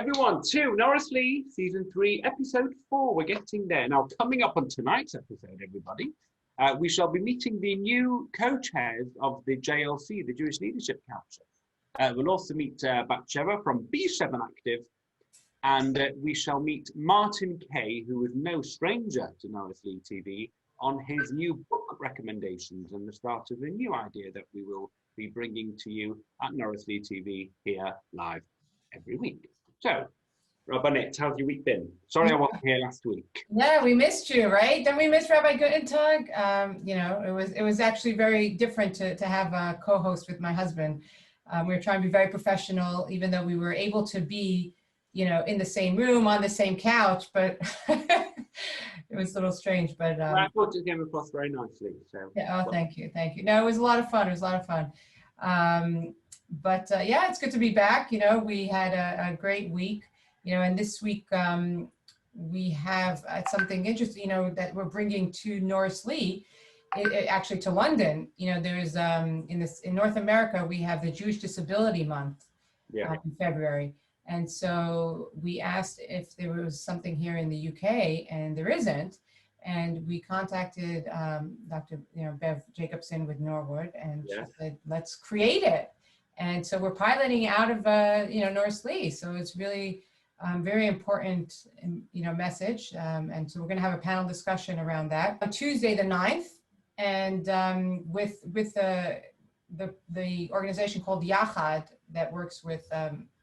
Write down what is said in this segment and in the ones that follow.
everyone to Norris Lee Season 3, Episode 4. We're getting there. Now, coming up on tonight's episode, everybody, we shall be meeting the new co-chairs of the JLC, the Jewish Leadership Council. We'll also meet Batsheva from B7Active, and we shall meet Martin Kaye, who is no stranger to Norris Lee TV, on his new book recommendations and the start of a new idea that we will be bringing to you at Norris Lee TV here live every week. So, Rabbanit, how's your week been? Sorry I wasn't here last week. Yeah, we missed you, right? Then we missed Rabbi Guttentag. You know, it was actually very different to have a co-host with my husband. We were trying to be very professional, even though we were able to be, you know, in the same room, on the same couch, but it was a little strange. But well, I thought it came across very nicely. So yeah, oh, thank you. No, it was a lot of fun. It was a lot of fun. But yeah, it's good to be back. You know, we had a great week. You know, and this week we have something interesting, you know, that we're bringing to Norris Lee, actually to London. You know, there's in North America, we have the Jewish Disability Month in February. And so we asked if there was something here in the UK, and there isn't. And we contacted Dr. Bev Jacobson with Norwood, and she said, let's create it. And so we're piloting out of Norris Lee. So it's really very important, message. And so we're going to have a panel discussion around that on Tuesday, the 9th, and with the organization called Yachad that works with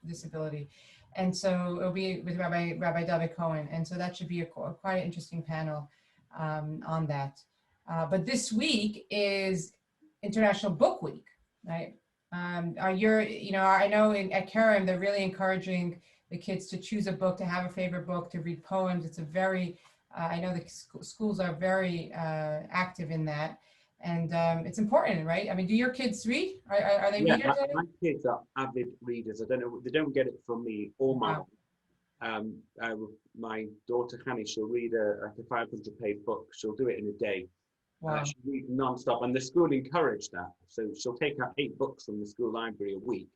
disability. And so it'll be with Rabbi David Cohen. And so that should be quite an interesting panel on that. But this week is International Book Week, right? I know at Kerem, they're really encouraging the kids to choose a book, to have a favorite book, to read poems. It's a very, I know the schools are very active in that. And it's important, right? I mean, do your kids read? Are they readers? My kids are avid readers. I don't know, they don't get it from me or my my daughter Hanny, she'll read a 500-page book. She'll do it in a day. Wow. She reads non-stop, and the school encouraged that. So she'll take out 8 books from the school library a week,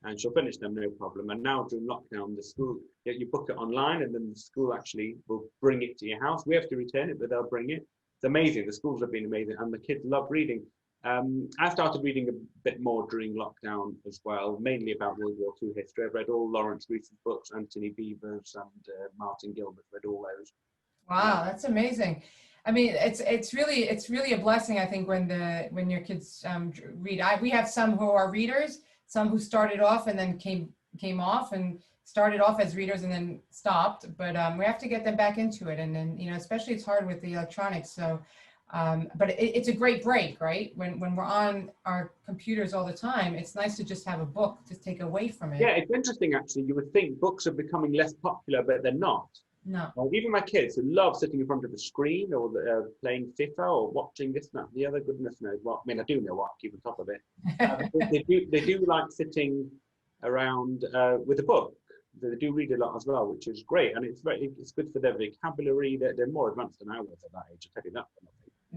and she'll finish them no problem. And now during lockdown, the school, you book it online, and then the school actually will bring it to your house. We have to return it, but they'll bring it. It's amazing. The schools have been amazing, and the kids love reading. I started reading a bit more during lockdown as well, mainly about World War II history. I've read all Lawrence Rees's books, Anthony Beevor's, and Martin Gilbert's. Read all those. Wow, that's amazing. I mean, it's really a blessing, I think, when your kids read. We have some who are readers, some who started off and then came off, and started off as readers and then stopped. But we have to get them back into it, and then especially it's hard with the electronics. So, but it's a great break, right? When we're on our computers all the time, it's nice to just have a book to take away from it. Yeah, it's interesting actually. You would think books are becoming less popular, but they're not. No. Even my kids who love sitting in front of a screen or playing FIFA or watching this, that, the other, goodness knows what. I mean, I do know what, keep on top of it. They do like sitting around with a book. They do read a lot as well, which is great. And it's good for their vocabulary. They're more advanced than I was at that age, I'll tell you that.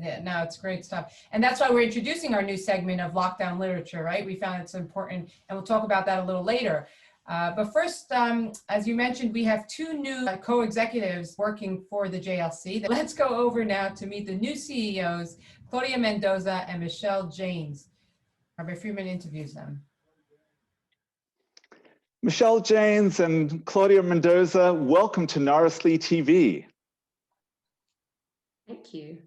Yeah, no, it's great stuff. And that's why we're introducing our new segment of lockdown literature, right? We found it's important, and we'll talk about that a little later. But first, as you mentioned, we have 2 new co-executives working for the JLC. Let's go over now to meet the new CEOs, Claudia Mendoza and Michelle Janes. Rabbi Freeman interviews them. Michelle Janes and Claudia Mendoza, welcome to Norris Lee TV. Thank you.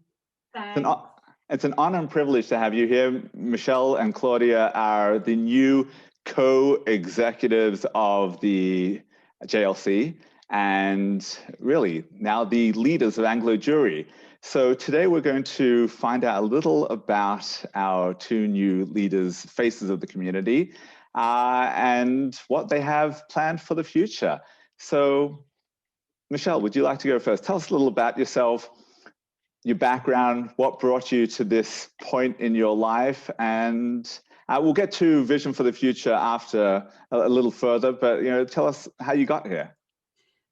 It's an honor and privilege to have you here. Michelle and Claudia are the new co-executives of the JLC, and really now the leaders of Anglo Jewry. So today we're going to find out a little about our 2 new leaders, faces of the community, and what they have planned for the future. So Michelle, would you like to go first? Tell us a little about yourself, your background, what brought you to this point in your life, and we'll get to vision for the future after a little further, but tell us how you got here.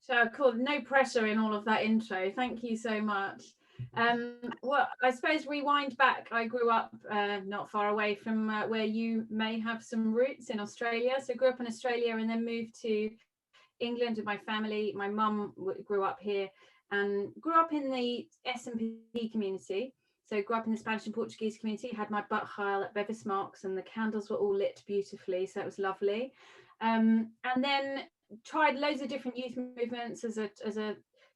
So cool, no pressure in all of that intro. Thank you so much. Well, I suppose rewind back, I grew up not far away from where you may have some roots in Australia. So grew up in Australia and then moved to England with my family. My mum grew up here and grew up in the S&P community. So grew up in the Spanish and Portuguese community, had my Batsheva at Bevis Marks, and the candles were all lit beautifully. So it was lovely. And then tried loads of different youth movements as a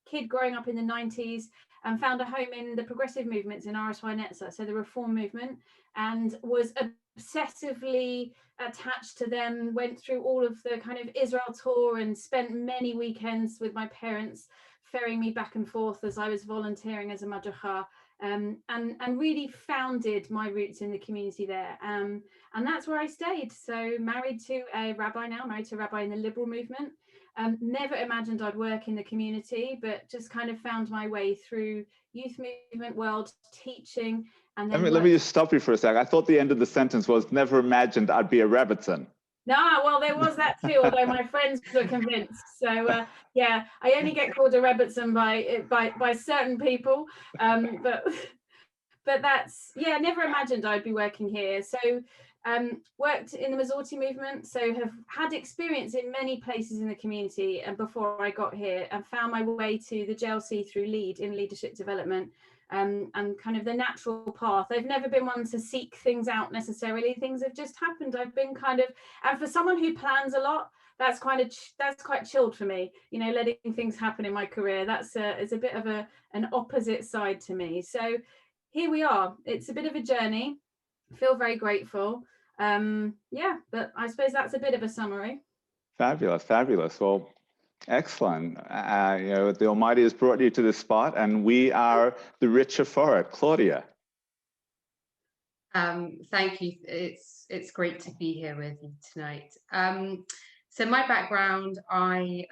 kid growing up in the 90s, and found a home in the progressive movements in RSY Netza, so the reform movement, and was obsessively attached to them, went through all of the kind of Israel tour and spent many weekends with my parents ferrying me back and forth as I was volunteering as a madricha, and really founded my roots in the community there. And that's where I stayed. So married to a rabbi now, married to a rabbi in the liberal movement. Never imagined I'd work in the community, but just kind of found my way through youth movement world, teaching, and then let me just stop you for a sec. I thought the end of the sentence was never imagined I'd be a Rebbitzin. No, well, there was that too, although my friends were convinced. So yeah, I only get called a Rebbitzin by certain people, but that's, yeah, never imagined I'd be working here. So worked in the Mazorti movement, so have had experience in many places in the community, and before I got here, and found my way to the JLC through LEAD in leadership development, and kind of the natural path. I've never been one to seek things out necessarily. Things have just happened. I've been kind of, and for someone who plans a lot, that's quite chilled for me, you know, letting things happen in my career. That's is a bit of an opposite side to me. So here we are. It's a bit of a journey. Feel very grateful. Yeah, but I suppose that's a bit of a summary. Fabulous, fabulous. Well, excellent. You know, the Almighty has brought you to this spot, and we are the richer for it. Claudia. Thank you. It's great to be here with you tonight. So my background, I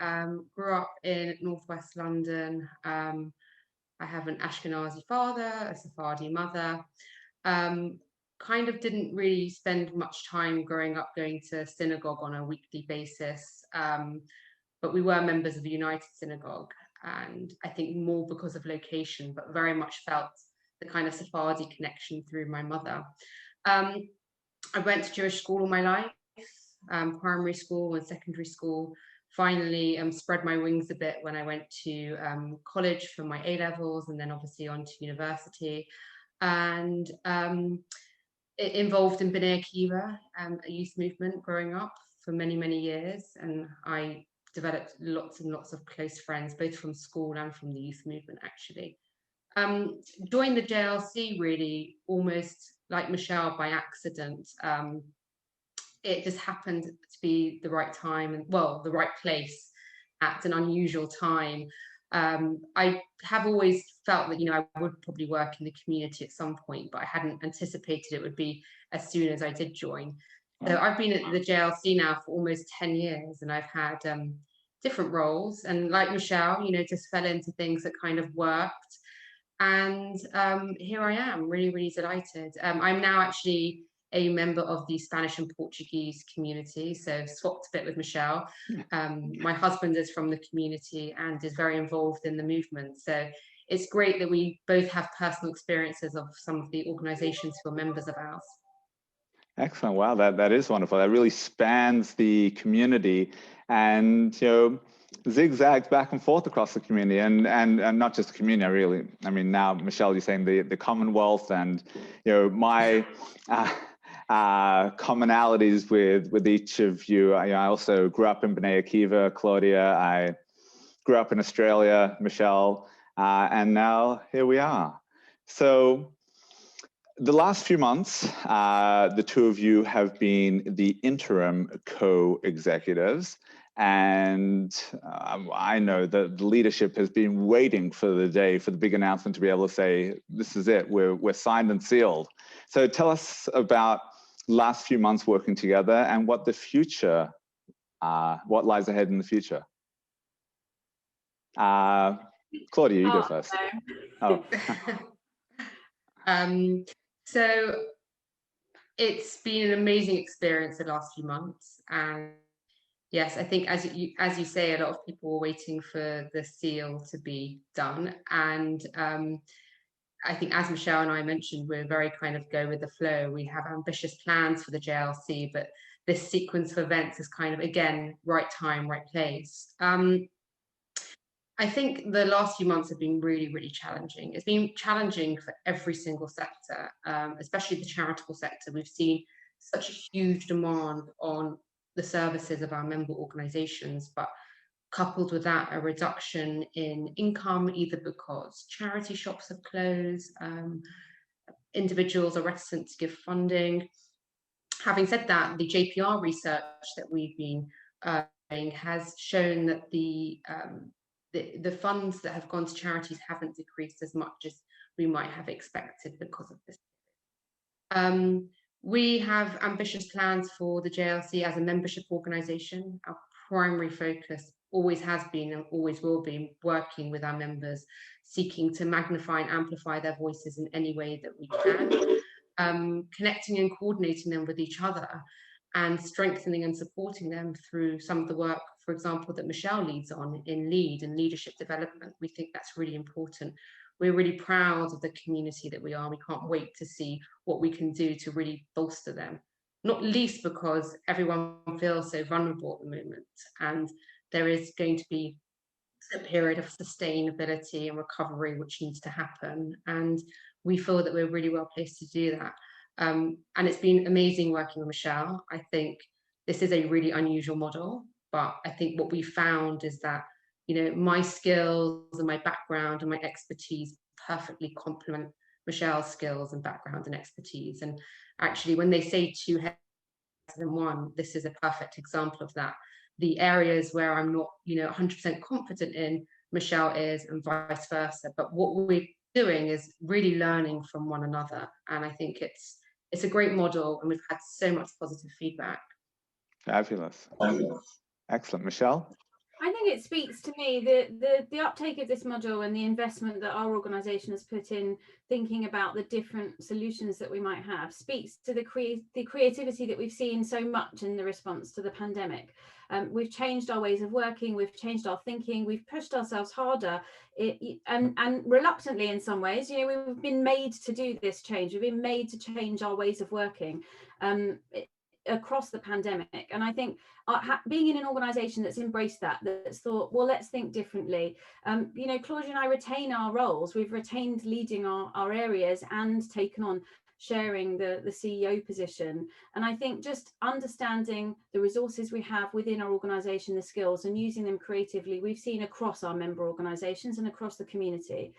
grew up in northwest London. I have an Ashkenazi father, a Sephardi mother. Kind of didn't really spend much time growing up going to synagogue on a weekly basis, but we were members of the United Synagogue, and I think more because of location, but very much felt the kind of Sephardi connection through my mother. I went to Jewish school all my life, primary school and secondary school. Finally spread my wings a bit when I went to college for my A-levels, and then obviously on to university, and it involved in B'nai Akiva, a youth movement growing up for many, many years, and I developed lots and lots of close friends, both from school and from the youth movement, actually. Joined the JLC really almost like Michelle by accident. It just happened to be the right time, and well, the right place at an unusual time. I have always felt that, you know, I would probably work in the community at some point, but I hadn't anticipated it would be as soon as I did join. So I've been at the JLC now for almost 10 years, and I've had different roles, and like Michelle, you know, just fell into things that kind of worked. And here I am, really, really delighted. I'm now actually a member of the Spanish and Portuguese community, so swapped a bit with Michelle. My husband is from the community and is very involved in the movement, so it's great that we both have personal experiences of some of the organizations who are members of ours. Excellent. Wow, that is wonderful. That really spans the community, and, you know, zigzags back and forth across the community, and not just the community, really. I mean, now, Michelle, you're saying the Commonwealth, and, you know, my commonalities with each of you. I also grew up in B'nai Akiva, Claudia. I grew up in Australia, Michelle, and now here we are. So the last few months, the two of you have been the interim co-executives, and I know that the leadership has been waiting for the day, for the big announcement to be able to say, this is it, we're signed and sealed. So tell us about last few months working together and what the future, what lies ahead in the future. Claudia, you go first. No. Oh. So it's been an amazing experience the last few months, and yes, I think as you say, a lot of people were waiting for the seal to be done, and I think, as Michelle and I mentioned, we're very kind of go with the flow. We have ambitious plans for the JLC, but this sequence of events is kind of, again, right time, right place. I think the last few months have been really, really challenging. It's been challenging for every single sector, especially the charitable sector. We've seen such a huge demand on the services of our member organisations, but coupled with that, a reduction in income, either because charity shops have closed, individuals are reticent to give funding. Having said that, the JPR research that we've been doing has shown that the funds that have gone to charities haven't decreased as much as we might have expected because of this. We have ambitious plans for the JLC as a membership organisation. Our primary focus always has been and always will be working with our members, seeking to magnify and amplify their voices in any way that we can, connecting and coordinating them with each other, and strengthening and supporting them through some of the work, for example, that Michelle leads on in LEAD and leadership development. We think that's really important. We're really proud of the community that we are. We can't wait to see what we can do to really bolster them, not least because everyone feels so vulnerable at the moment, and there is going to be a period of sustainability and recovery which needs to happen, and we feel that we're really well placed to do that. And it's been amazing working with Michelle. I think this is a really unusual model, but I think what we found is that, you know, my skills and my background and my expertise perfectly complement Michelle's skills and background and expertise. And actually, when they say two heads in one, this is a perfect example of that. The areas where I'm not, you know, 100% confident in, Michelle is, and vice versa. But what we're doing is really learning from one another. And I think it's a great model, and we've had so much positive feedback. Fabulous. Excellent. Michelle? I think it speaks to me that the uptake of this module and the investment that our organisation has put in thinking about the different solutions that we might have speaks to the creativity that we've seen so much in the response to the pandemic. We've changed our ways of working, we've changed our thinking, we've pushed ourselves harder, and reluctantly in some ways. You know, we've been made to do this change. We've been made to change our ways of working across the pandemic. And I think being in an organisation that's embraced that's thought, well, let's think differently. You know, Claudia and I retain our roles. We've retained leading our areas and taken on sharing the CEO position. And I think just understanding the resources we have within our organisation, the skills, and using them creatively, we've seen across our member organisations and across the community.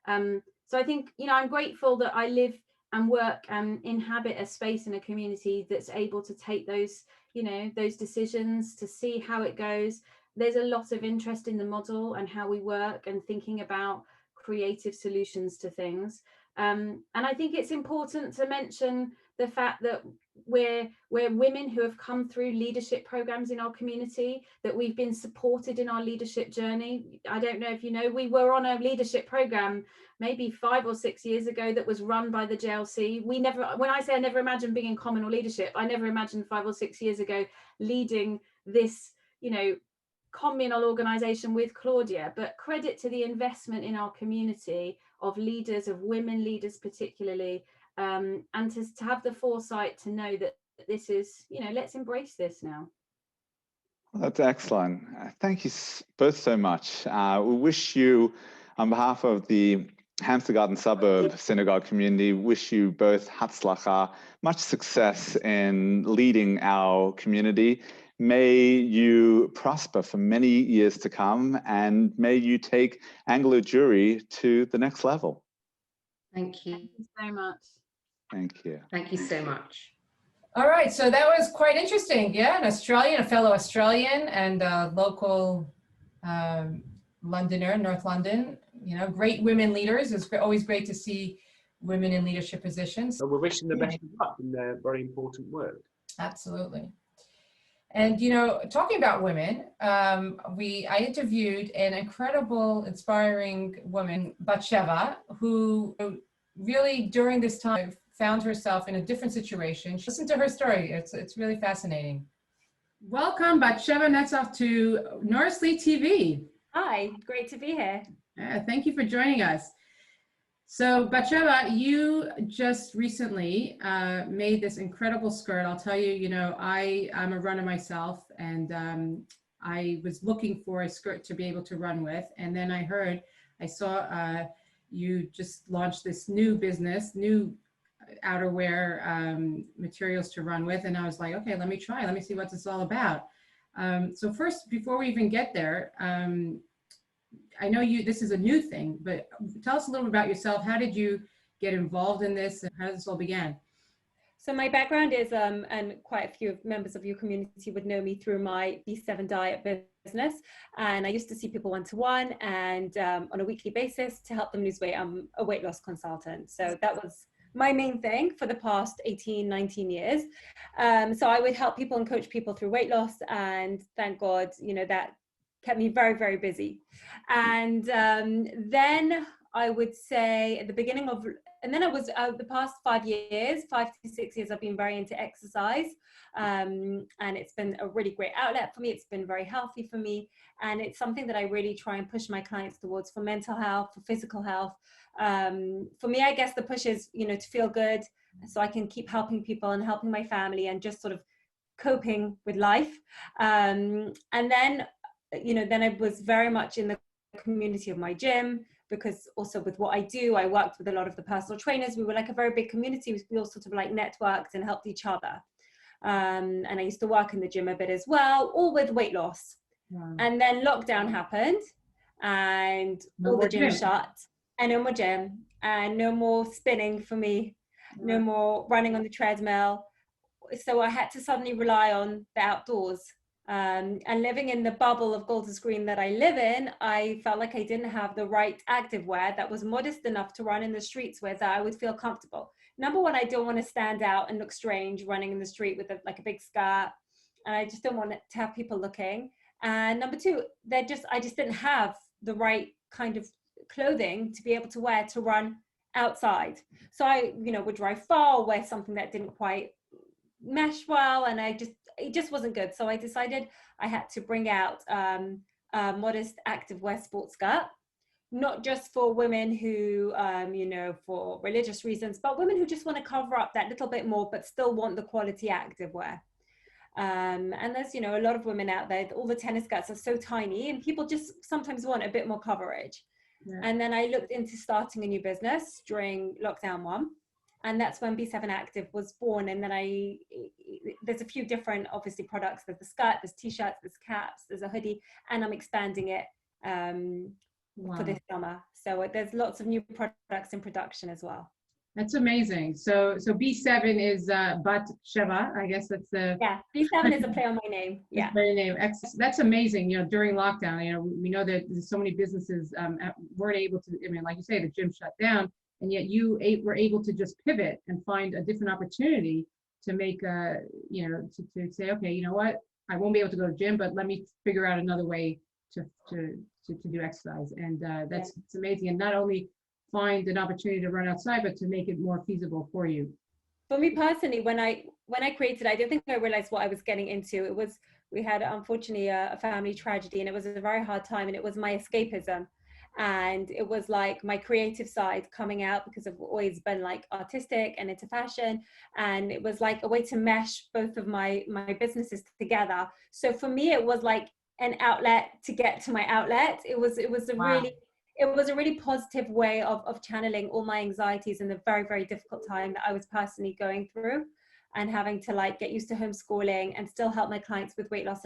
So I think, you know, I'm grateful that I live and work and inhabit a space in a community that's able to take those, you know, those decisions, to see how it goes. There's a lot of interest in the model and how we work and thinking about creative solutions to things. And I think it's important to mention the fact that we're women who have come through leadership programs in our community, that we've been supported in our leadership journey. I don't know if you know, we were on a leadership program maybe 5 or 6 years ago that was run by the JLC. We never, when I say I never imagined being in communal leadership, I never imagined 5 or 6 years ago leading this, you know, communal organization with Claudia. But credit to the investment in our community of leaders, of women leaders particularly, and to have the foresight to know that this is, you know, let's embrace this now. Well, that's excellent. Thank you both so much. We wish you, on behalf of the Hampstead Garden Suburb Synagogue community, wish you both Hatzlacha, much success in leading our community. May you prosper for many years to come, and may you take Anglo Jury to the next level. Thank you. Thank you so much. Thank you. Thank you so much. All right, so that was quite interesting. Yeah, an Australian, a fellow Australian, and a local Londoner, North London. You know, great women leaders. It's always great to see women in leadership positions. So we're wishing the best of luck in their very important work. Absolutely. And, you know, talking about women, I interviewed an incredible, inspiring woman, Batsheva, who really during this time found herself in a different situation. Listen to her story. It's really fascinating. Welcome, Batsheva Netzov, to NLTV. Hi, great to be here. Thank you for joining us. So Batsheva, you just recently made this incredible skirt. I'll tell you, I'm a runner myself, and I was looking for a skirt to be able to run with. And then I saw you just launched this new business, new outerwear materials to run with. And I was like, okay, let me see what this is all about. So first, before we even get there, I know this is a new thing, but tell us a little bit about yourself. How did you get involved in this, and how did this all begin? So my background is, and quite a few members of your community would know me through my B7 diet business. And I used to see people one-to-one and on a weekly basis to help them lose weight. I'm a weight loss consultant. So that was my main thing for the past 18, 19 years. So I would help people and coach people through weight loss. And thank God, that kept me very, very busy. And then I would say at the beginning of, and then I was the past 5 to 6 years, I've been very into exercise. And it's been a really great outlet for me. It's been very healthy for me. And it's something that I really try and push my clients towards for mental health, for physical health. For me, I guess the push is, to feel good so I can keep helping people and helping my family and just sort of coping with life. And then, then I was very much in the community of my gym, because also with what I do, I worked with a lot of the personal trainers. We were like a very big community. We all sort of like networked and helped each other. And I used to work in the gym a bit as well, all with weight loss. Wow. And then lockdown happened and all the gyms shut, and no more gym and no more spinning for me, no more running on the treadmill. So I had to suddenly rely on the outdoors. And living in the bubble of Golders Green that I live in, I felt like I didn't have the right activewear that was modest enough to run in the streets with, that I would feel comfortable. Number one, I don't want to stand out and look strange running in the street with like a big skirt, and I just don't want to have people looking. And number two, I just didn't have the right kind of clothing to be able to wear to run outside. So I, would drive far or wear something that didn't quite mesh well, and it just wasn't good. So I decided I had to bring out a modest activewear sports skirt, not just for women who, for religious reasons, but women who just want to cover up that little bit more, but still want the quality activewear. And there's, a lot of women out there, all the tennis skirts are so tiny and people just sometimes want a bit more coverage. Yeah. And then I looked into starting a new business during lockdown 1. And that's when B7Active was born. And then there's a few different, obviously, products. There's the skirt, there's t-shirts, there's caps, there's a hoodie, and I'm expanding it for this summer. So there's lots of new products in production as well. That's amazing. So B7 is Batsheva, I guess that's the... Yeah, B7 is a play on my name. Yeah. My name. That's amazing. During lockdown, we know that there's so many businesses weren't able to, like you say, the gym shut down. And yet you were able to just pivot and find a different opportunity to make to say, okay, you know what, I won't be able to go to the gym, but let me figure out another way to do exercise. And it's amazing. And not only find an opportunity to run outside, but to make it more feasible for you. For me personally, when I created, I didn't think I realized what I was getting into. We had unfortunately a family tragedy, and it was a very hard time, and it was my escapism. And it was like my creative side coming out, because I've always been like artistic and into fashion, and it was like a way to mesh both of my businesses together. So for me, it was like an outlet to get to my outlet. It was a really positive way of channeling all my anxieties in the very, very difficult time that I was personally going through, and having to like get used to homeschooling and still help my clients with weight loss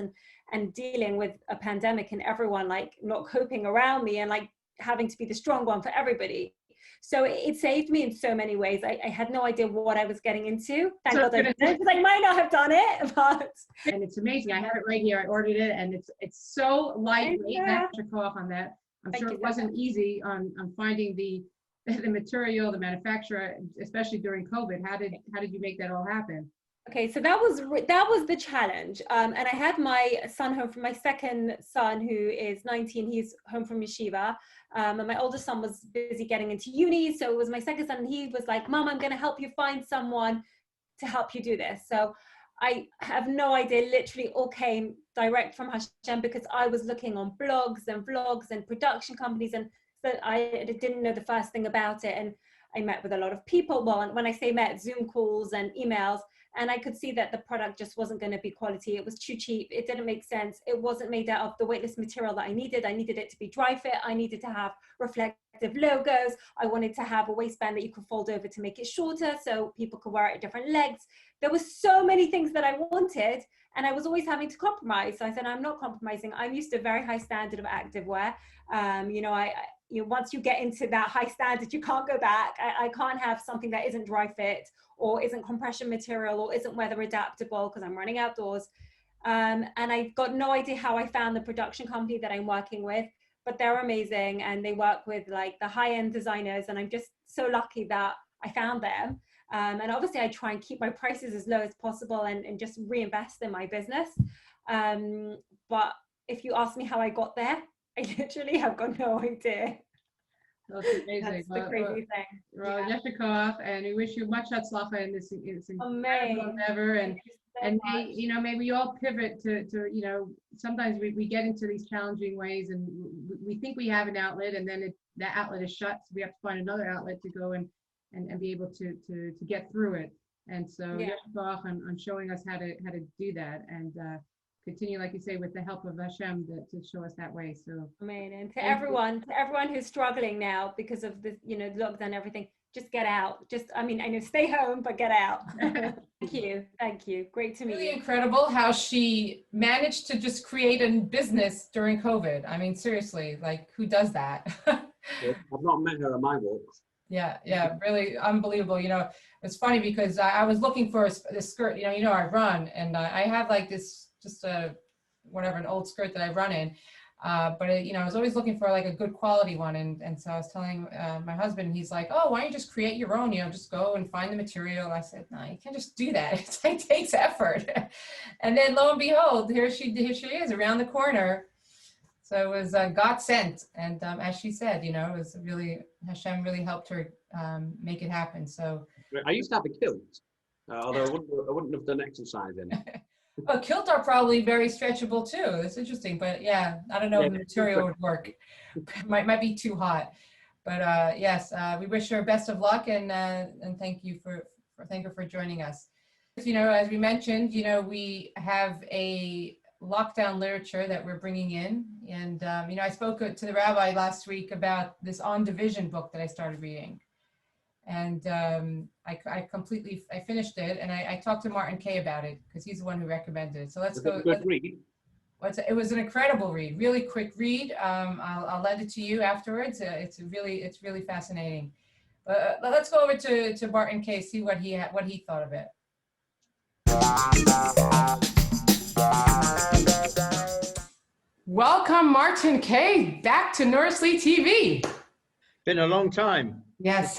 and dealing with a pandemic and everyone like not coping around me and like having to be the strong one for everybody. So it saved me in so many ways. I had no idea what I was getting into. Thank God I didn't, because I might not have done it, but. And it's amazing. I have it right here. I ordered it, and it's so lightweight. I have to go off on that. I'm sure it wasn't easy on finding the material, the manufacturer, especially during COVID. How did you make that all happen? Okay, so that was the challenge. And I had my son home from my second son, who is 19. He's home from yeshiva. And my oldest son was busy getting into uni. So it was my second son, and he was like, Mom, I'm going to help you find someone to help you do this. So I have no idea, literally all came direct from Hashem, because I was looking on blogs and vlogs and production companies and So I didn't know the first thing about it. And I met with a lot of people. Well, when I say met, Zoom calls and emails, and I could see that the product just wasn't going to be quality. It was too cheap. It didn't make sense. It wasn't made out of the weightless material that I needed. I needed it to be dry fit. I needed to have reflective logos. I wanted to have a waistband that you could fold over to make it shorter so people could wear it at different legs. There were so many things that I wanted, and I was always having to compromise. So I said, I'm not compromising. I'm used to a very high standard of activewear. Once you get into that high standard, you can't go back. I can't have something that isn't dry fit or isn't compression material or isn't weather adaptable because I'm running outdoors. And I've got no idea how I found the production company that I'm working with, but they're amazing and they work with like the high-end designers, and I'm just so lucky that I found them. And obviously I try and keep my prices as low as possible and just reinvest in my business. But if you ask me how I got there, I literally have got no idea. That's amazing. That's the crazy thing. Well, Yeshikov, and we wish you much hatzlacha in this incredible endeavor. And maybe we all pivot to sometimes we get into these challenging ways, and we think we have an outlet, and then that outlet is shut, so we have to find another outlet to go and be able to get through it. And so Yeshikov on showing us how to do that, and continue, like you say, with the help of Hashem to show us that way. So amen. And to everyone who's struggling now because of the lockdown and everything, just get out. I know stay home, but get out. Thank you. Great to meet you. Really incredible how she managed to just create a business during COVID. I mean, seriously, like who does that? I've not met her on my walks. Yeah, really unbelievable. It's funny because I was looking for a skirt. I run, and I have like this just an old skirt that I run in, but I was always looking for like a good quality one, and so I was telling my husband, he's like, oh, why don't you just create your own, just go and find the material. I said, no, you can't just do that. It takes effort. And then lo and behold, here she is around the corner. So it was God sent, and as she said, it was really, Hashem really helped her make it happen. So I used to have a kilt, although I wouldn't have done exercise in it. Well, kilt are probably very stretchable too. That's interesting, but yeah, I don't know if the material would work. might be too hot, but yes, we wish her best of luck, and thank you thank her for joining us. As we mentioned, we have a lockdown literature that we're bringing in, and I spoke to the rabbi last week about this On Division book that I started reading. And I finished it, and I talked to Martin Kaye about it because he's the one who recommended it. So let's go. Good read. It was an incredible read, really quick read. I'll lend it to you afterwards. It's really fascinating. Let's go over to Martin Kaye, see what he thought of it. Welcome, Martin Kaye, back to Norsley TV. Been a long time. Yes,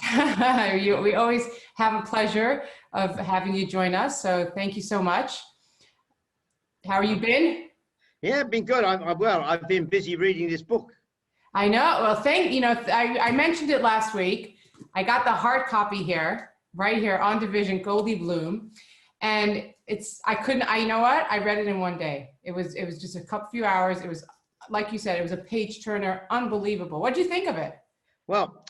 we always have a pleasure of having you join us. So thank you so much. How have you been? Yeah, been good. I've been busy reading this book. I know. Well, I mentioned it last week. I got the hard copy here, right here on Division, Goldie Bloom, and you know what? I read it in one day. It was just a few hours. It was, like you said, it was a page turner, unbelievable. What did you think of it? Well,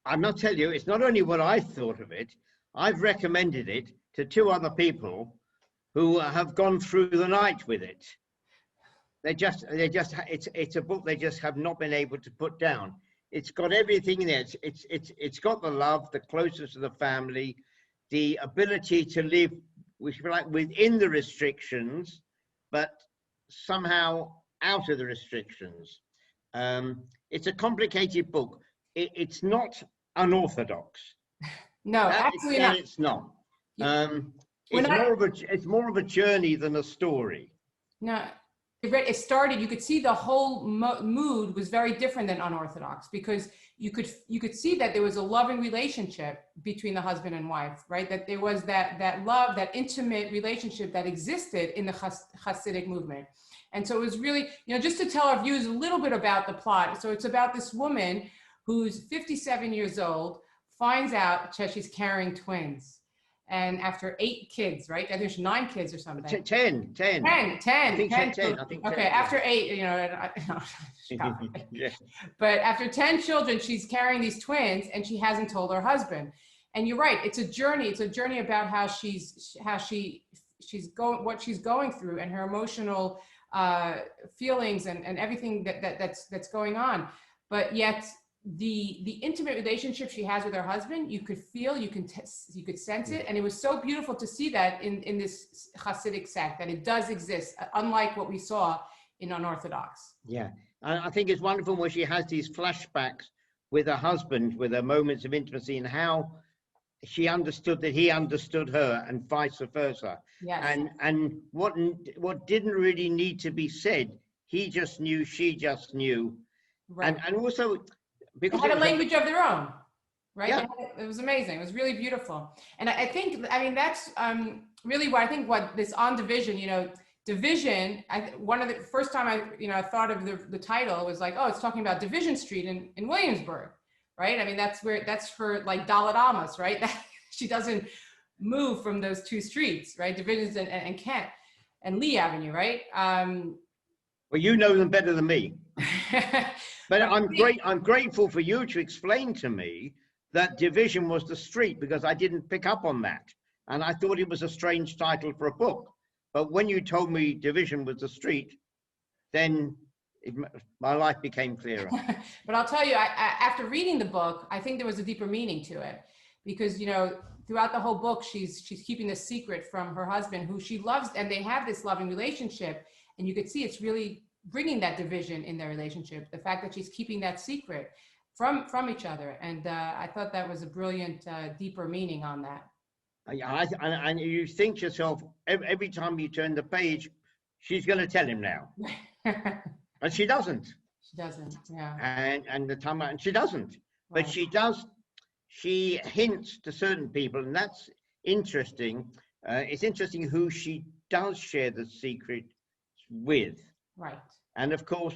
I'm not telling you, it's not only what I thought of it, I've recommended it to 2 other people who have gone through the night with it. It's a book they just have not been able to put down. It's got everything in there. It's got the love, the closeness to the family, the ability to live within the restrictions, but somehow out of the restrictions. It's a complicated book. It's not unorthodox. No, absolutely not. It's not. It's more of a journey than a story. No, it started. You could see the whole mood was very different than unorthodox, because you could see that there was a loving relationship between the husband and wife, right? That there was that love, that intimate relationship that existed in the Hasidic movement. And so it was really, just to tell our viewers a little bit about the plot. So it's about this woman who's 57 years old, finds out that she's carrying twins. And after 8 kids, right? I think there's 9 kids or something. 10. 10. I think 10. I think 10. Okay, after 8, you know, Yeah. but after 10 children, she's carrying these twins and she hasn't told her husband. And you're right, it's a journey. It's a journey about how she's going, what she's going through, and her emotional feelings and everything that's going on. But yet the intimate relationship she has with her husband, you could feel, you could sense it, and it was so beautiful to see that in this Hasidic sect, that it does exist, unlike what we saw in unorthodox. Yeah, I think it's wonderful when she has these flashbacks with her husband, with her moments of intimacy, and how she understood that he understood her, and vice versa. Yes. And what didn't really need to be said, he just knew, she just knew. Right. And also because they had a language of their own, right? Yeah. It was amazing. It was really beautiful. And I think, I mean, that's really what I think, what this on Division, you know, Division, one of the first time I thought of the title was like, oh, it's talking about Division Street in Williamsburg, right? I mean, that's for like Dalit Amos, right? She doesn't move from those 2 streets, right? Divisions and Kent and Lee Avenue, right? Well, you know them better than me. But I'm grateful for you to explain to me that Division was the street, because I didn't pick up on that. And I thought it was a strange title for a book. But when you told me Division was the street, then my life became clearer. But I'll tell you, after reading the book, I think there was a deeper meaning to it, because, you know, throughout the whole book, she's keeping this secret from her husband, who she loves, and they have this loving relationship. And you could see it's really bringing that division in their relationship, the fact that she's keeping that secret from each other. And I thought that was a brilliant, deeper meaning on that. And you think to yourself, every time you turn the page, she's going to tell him now. And she doesn't. She doesn't, yeah. And the time, and she doesn't. But Right. she does, she hints to certain people, and that's interesting. It's interesting who she does share the secret with. Right. And of course,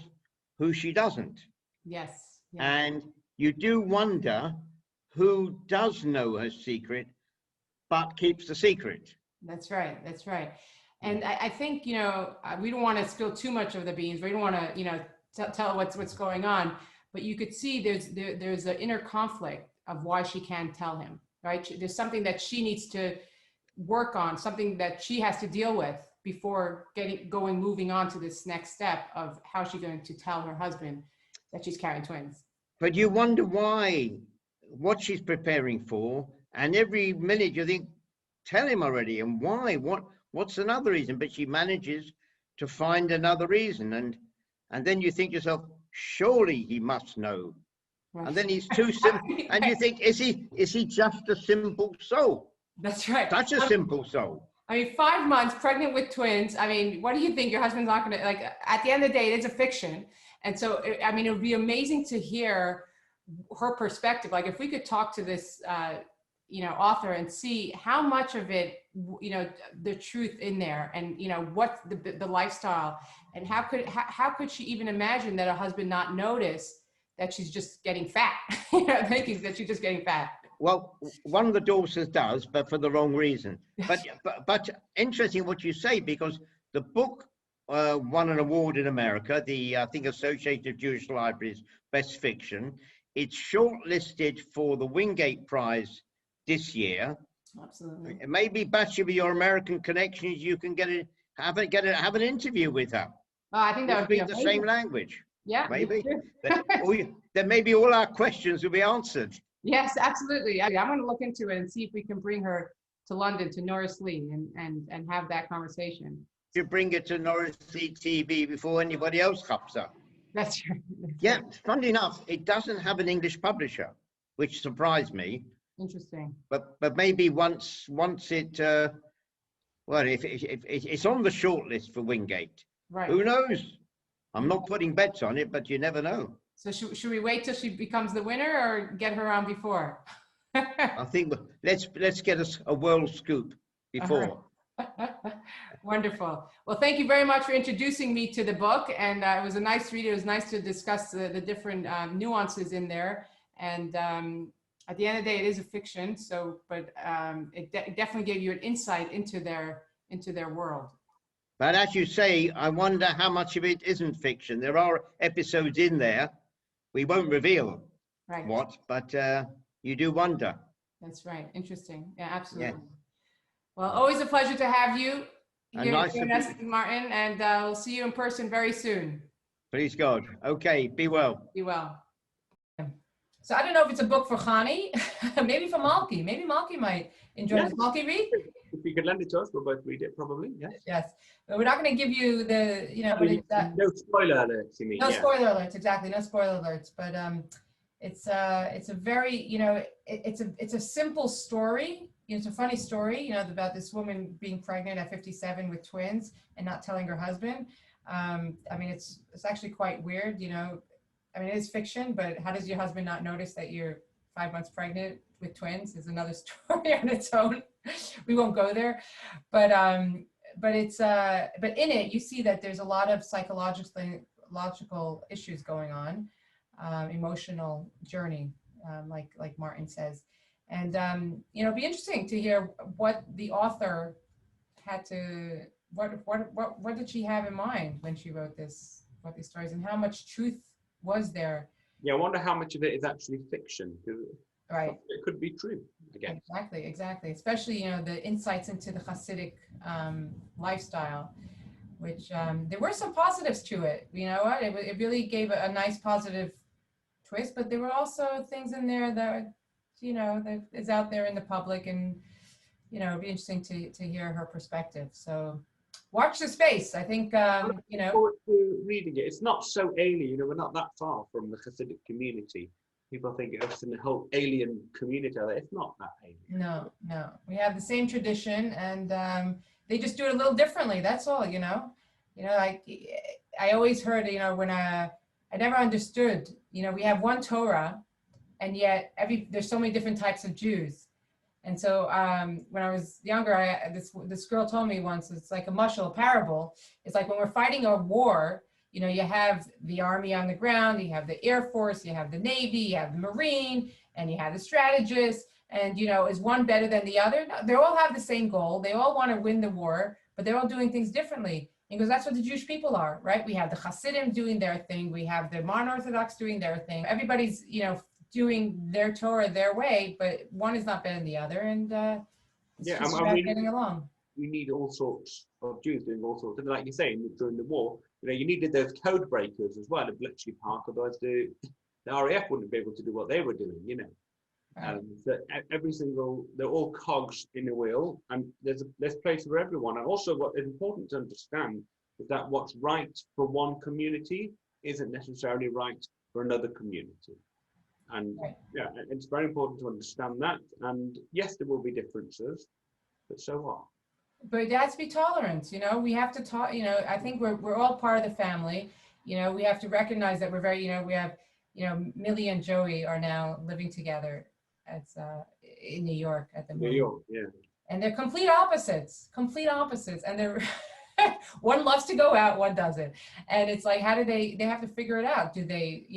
who she doesn't. Yes. And you do wonder who does know her secret, but keeps the secret. That's right. That's right. And I think, you know, we don't want to spill too much of the beans. We don't want to, you know, tell what's going on. But you could see there's an inner conflict of why she can't tell him, right? There's something that she needs to work on, something that she has to deal with before moving on to this next step of how she's going to tell her husband that she's carrying twins. But you wonder why, what she's preparing for, and every minute you think, tell him already, and why, what's another reason? But she manages to find another reason, and then you think to yourself, surely he must know. Right. And then he's too simple, and you think, is he just a simple soul? That's right. Such a simple soul. I mean, 5 months pregnant with twins. I mean, what do you think? Your husband's not going to, like, at the end of the day, it's a fiction. And so, I mean, it would be amazing to hear her perspective. Like, if we could talk to this, you know, author and see how much of it, you know, the truth in there, and, you know, what the lifestyle, and how could she even imagine that a husband not notice that she's just getting fat, you know, thinking that she's just getting fat. Well, one of the daughters does, but for the wrong reason. But interesting what you say, because the book won an award in America, the I think Associated Jewish Libraries Best Fiction. It's shortlisted for the Wingate Prize this year. Absolutely. Maybe Batsheva, your American connections, you can have an interview with her. Oh, I think that would be the same language. Yeah, maybe. Then maybe all our questions will be answered. Yes, absolutely. I'm going to look into it and see if we can bring her to London, to Norris Lee, and have that conversation. You bring it to Norris Lee TV before anybody else comes up. That's right. Yeah, funnily enough, it doesn't have an English publisher, which surprised me. Interesting. But maybe once it, well, if it's on the shortlist for Wingate, right? Who knows? I'm not putting bets on it, but you never know. So should we wait till she becomes the winner, or get her on before? I think let's get us a world scoop before. Wonderful. Well, thank you very much for introducing me to the book, and it was a nice read. It was nice to discuss the different nuances in there, and at the end of the day, it is a fiction. So, but it definitely gave you an insight into their world. But as you say, I wonder how much of it isn't fiction. There are episodes in there. We won't reveal what, but you do wonder. That's right. Interesting. Yeah, absolutely. Yeah. Well, always a pleasure to have you here Nice join us, Martin, and we'll see you in person very soon. Please God. Okay, be well. Be well. So I don't know if it's a book for Ghani, maybe for Malky. Maybe Malky might enjoy this. Malky, read? If you could lend it to us, we'll both read it probably, yes. Yes. But we're not going to give you the, no spoiler alerts, you mean? No spoiler alerts, exactly. No spoiler alerts. But it's a very, it's a simple story. It's a funny story, about this woman being pregnant at 57 with twins and not telling her husband. I mean, it's actually quite weird, I mean, it is fiction, but how does your husband not notice that you're 5 months pregnant with twins is another story on its own. We won't go there, but it's but in it you see that there's a lot of psychological issues going on, emotional journey, like Martin says, and it'd be interesting to hear what the author had to what did she have in mind when she wrote these stories, and how much truth was there. Yeah, I wonder how much of it is actually fiction. Right. It could be true, again. Exactly. Especially, the insights into the Hasidic lifestyle, which there were some positives to it. You know what? It really gave a nice positive twist, but there were also things in there that, that is out there in the public, and, it'd be interesting to hear her perspective. So watch the space. I think, I look forward to reading it. It's not so alien, we're not that far from the Hasidic community. People think it's in a whole alien community. It's not that alien. No. We have the same tradition, and they just do it a little differently. That's all, I always heard, when I never understood, we have one Torah, and yet there's so many different types of Jews. And so when I was younger, this girl told me once, it's like a mushal, a parable. It's like when we're fighting a war, you have the army on the ground, you have the Air Force, you have the Navy, you have the Marine, and you have the strategist. And, is one better than the other? No, they all have the same goal. They all want to win the war, but they're all doing things differently. Because that's what the Jewish people are, right? We have the Hasidim doing their thing. We have the modern Orthodox doing their thing. Everybody's, doing their Torah their way, but one is not better than the other, and it's just about getting along. You need all sorts of Jews doing all sorts of, like you say, during the war, you needed those code breakers as well at Bletchley Park, otherwise the RAF wouldn't be able to do what they were doing, Right. So they're all cogs in a wheel, and there's place for everyone. And also what is important to understand is that what's right for one community isn't necessarily right for another community. And right. Yeah, it's very important to understand that. And yes, there will be differences, but so what? But there has to be tolerance, we have to talk, I think we're all part of the family. We have to recognize that we're very, we have, Millie and Joey are now living together in New York at the moment. New York, yeah. And they're complete opposites. And they're, one loves to go out, one doesn't. And it's like, how do they have to figure it out? Do they,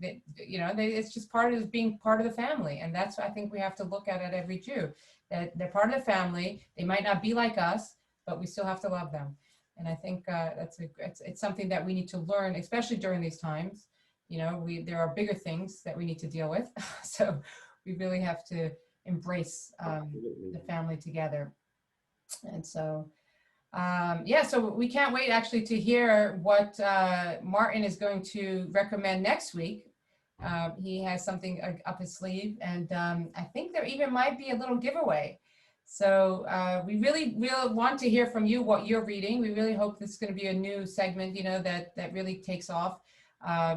it's just part of being part of the family. And that's what I think we have to look at every Jew, that they're part of the family. They might not be like us, but we still have to love them. And I think it's something that we need to learn, especially during these times. There are bigger things that we need to deal with. So we really have to embrace the family together. And so, so we can't wait actually to hear what Martin is going to recommend next week. He has something up his sleeve, and I think there even might be a little giveaway. So we really want to hear from you what you're reading. We really hope this is going to be a new segment, that really takes off.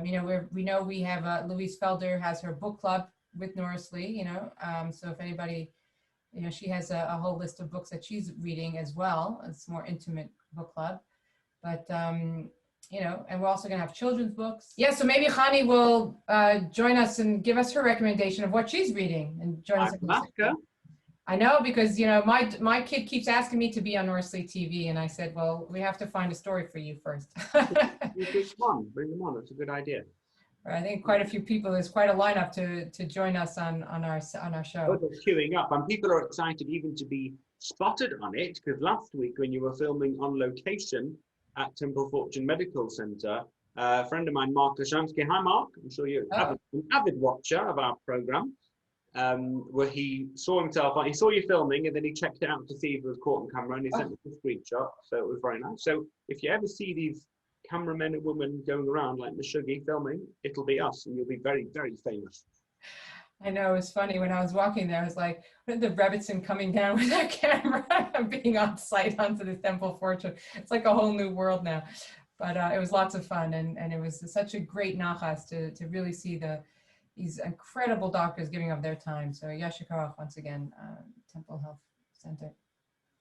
We know we have Louise Felder has her book club with Norris Lee, so if anybody, she has a whole list of books that she's reading as well. It's a more intimate book club, but and we're also going to have children's books. Yeah, so maybe Ghani will join us and give us her recommendation of what she's reading and join us. I know, because my kid keeps asking me to be on Norris Lee TV, and I said, well, we have to find a story for you first. Bring them on. That's a good idea. I think quite a few people. There's quite a lineup to join us on our show. Oh, they're queuing up, and people are excited even to be spotted on it, because last week when you were filming on location at Temple Fortune Medical Center, a friend of mine, Mark Kashansky, hi Mark, I'm sure you're an avid watcher of our program, where he saw himself, he saw you filming and then he checked it out to see if it was caught on camera and he sent me a screenshot, so it was very nice. So if you ever see these cameramen and women going around like Meshuggah filming, it'll be us and you'll be very, very famous. I know, it was funny when I was walking there, I was like, what are the Rebbitzin coming down with their camera being on site onto the Temple Fortune? It's like a whole new world now. But it was lots of fun, and it was such a great nachas to really see these incredible doctors giving up their time. So Yasher Koach once again, Temple Health Center.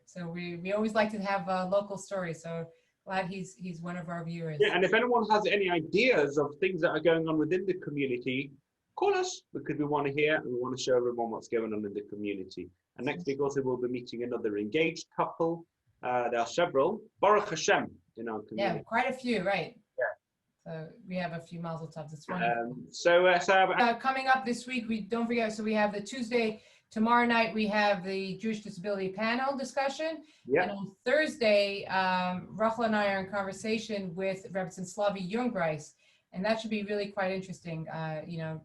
So we always like to have local stories. So glad he's one of our viewers. Yeah, and if anyone has any ideas of things that are going on within the community, call us, because we want to hear and we want to show everyone what's going on in the community. And next week also we'll be meeting another engaged couple. There are several, Baruch Hashem, in our community. Yeah, quite a few, right? Yeah. So we have a few mazel tovs. It's funny. Coming up this week, we don't forget. So we have the Tuesday. Tomorrow night we have the Jewish Disability Panel discussion. Yeah. And on Thursday, Rachel and I are in conversation with Rebbitzin Slavi Jungreis, and that should be really quite interesting. You know,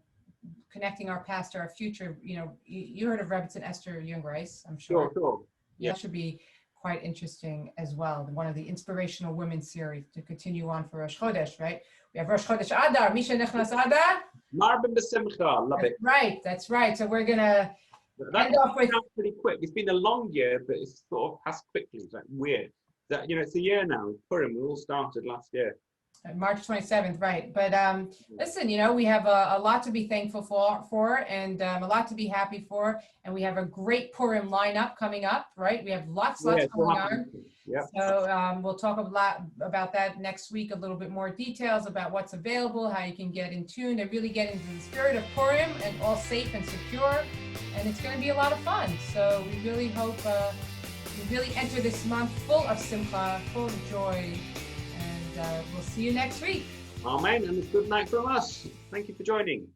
connecting our past to our future. You know, you heard of Rebbitzin Esther Jungreis, I'm sure. Sure. Yeah. That should be quite interesting as well. One of the inspirational women series to continue on for Rosh Chodesh, right? We have Rosh Chodesh Adar, Misha Nechnas Adar. Marben B'Simcha, love it. Right, that's right. So we're gonna end off with pretty quick. It's been a long year, but it's sort of passed quickly. It's like weird. That, you know, it's a year now. Purim, we all started last year. March 27th, right? But listen, you know, we have a lot to be thankful for and a lot to be happy for, and we have a great Purim lineup coming up, right? We have lots going on. Yeah. So we'll talk a lot about that next week, a little bit more details about what's available, how you can get in tune and really get into the spirit of Purim and all safe and secure, and it's going to be a lot of fun. So we really hope we really enter this month full of simcha, full of joy. We'll see you next week. Amen, and a good night from us. Thank you for joining.